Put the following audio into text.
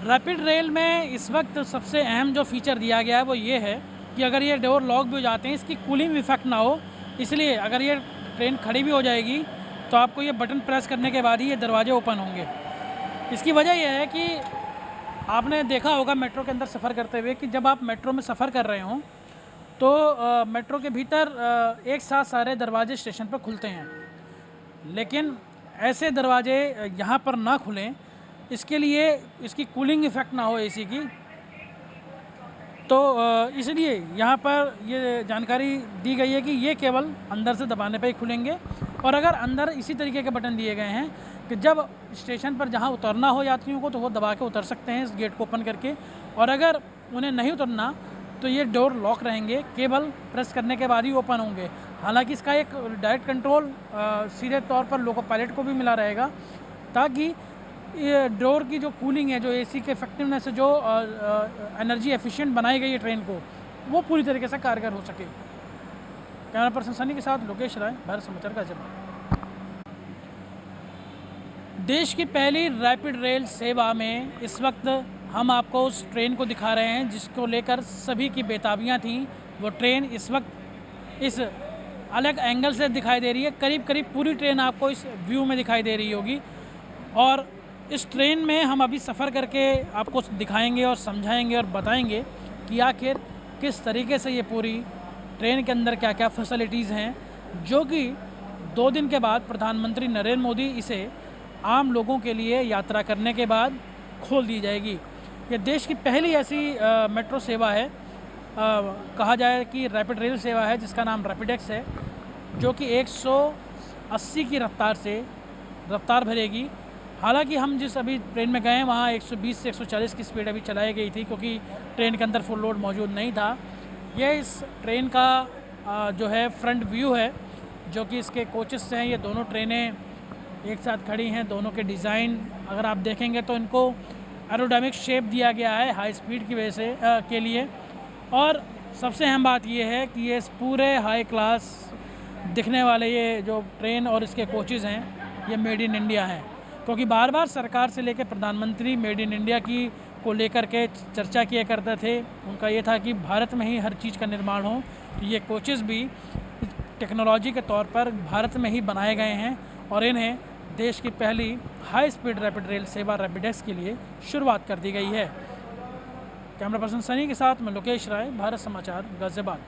Rapid rail में इस वक्त सबसे अहम जो फ़ीचर दिया गया है वो ये है कि अगर ये डोर लॉक भी हो जाते हैं, इसकी कूलिंग इफ़ेक्ट ना हो। इसलिए अगर ये ट्रेन खड़ी भी हो जाएगी तो आपको ये बटन प्रेस करने के बाद ही ये दरवाजे ओपन होंगे। इसकी वजह यह है कि आपने देखा होगा मेट्रो के अंदर सफ़र करते हुए कि जब आप मेट्रो में सफ़र कर रहे हों तो मेट्रो के भीतर एक साथ सारे दरवाजे स्टेशन पर खुलते हैं, लेकिन ऐसे दरवाजे यहाँ पर ना खुलें, इसके लिए इसकी कूलिंग इफ़ेक्ट ना हो एसी की, तो इसलिए यहाँ पर ये जानकारी दी गई है कि ये केवल अंदर से दबाने पर ही खुलेंगे। और अगर अंदर इसी तरीके के बटन दिए गए हैं कि जब स्टेशन पर जहाँ उतरना हो यात्रियों को तो वो दबा के उतर सकते हैं इस गेट को ओपन करके, और अगर उन्हें नहीं उतरना तो ये डोर लॉक रहेंगे, केबल प्रेस करने के बाद ही ओपन होंगे। हालांकि इसका एक डायरेक्ट कंट्रोल सीधे तौर पर लोको पायलट को भी मिला रहेगा, ताकि ये डोर की जो कूलिंग है, जो एसी के इफेक्टिवनेस है, जो एनर्जी एफिशिएंट बनाई गई है ट्रेन को, वो पूरी तरीके से कारगर हो सके। कैमरा पर्सन सनी के साथ लोकेश राय, भारत समाचार गाजियाबाद। देश की पहली रैपिड रेल सेवा में इस वक्त हम आपको उस ट्रेन को दिखा रहे हैं जिसको लेकर सभी की बेताबियां थीं। वो ट्रेन इस वक्त इस अलग एंगल से दिखाई दे रही है। करीब करीब पूरी ट्रेन आपको इस व्यू में दिखाई दे रही होगी, और इस ट्रेन में हम अभी सफ़र करके आपको दिखाएंगे और समझाएंगे और बताएंगे कि आखिर किस तरीके से ये पूरी ट्रेन के अंदर क्या क्या फैसिलिटीज़ हैं, जो कि 2 दिन के बाद प्रधानमंत्री नरेंद्र मोदी इसे आम लोगों के लिए यात्रा करने के बाद खोल दी जाएगी। ये देश की पहली ऐसी मेट्रो सेवा है, कहा जाए कि रैपिड रेल सेवा है, जिसका नाम रैपिडेक्स है, जो कि 180 की रफ्तार भरेगी। हालांकि हम जिस अभी ट्रेन में गए हैं वहाँ 120 से 140 की स्पीड अभी चलाई गई थी, क्योंकि ट्रेन के अंदर फुल लोड मौजूद नहीं था। ये इस ट्रेन का जो है फ्रंट व्यू है, जो कि इसके कोचेस हैं। ये दोनों ट्रेनें एक साथ खड़ी हैं। दोनों के डिज़ाइन अगर आप देखेंगे तो इनको एरोडायनामिक शेप दिया गया है हाई स्पीड की वजह से के लिए। और सबसे अहम बात ये है कि ये पूरे हाई क्लास दिखने वाले ये जो ट्रेन और इसके कोचेज़ हैं, ये मेड इन इंडिया हैं, क्योंकि बार बार सरकार से लेकर प्रधानमंत्री मेड इन इंडिया की को लेकर के चर्चा किया करते थे। उनका ये था कि भारत में ही हर चीज़ का निर्माण हो, तो ये कोचेज़ भी टेक्नोलॉजी के तौर पर भारत में ही बनाए गए हैं, और इन्हें देश की पहली हाई स्पीड रैपिड रेल सेवा रैपिडेक्स के लिए शुरुआत कर दी गई है। कैमरा पर्सन सनी के साथ मैं लोकेश राय, भारत समाचार गाजियाबाद।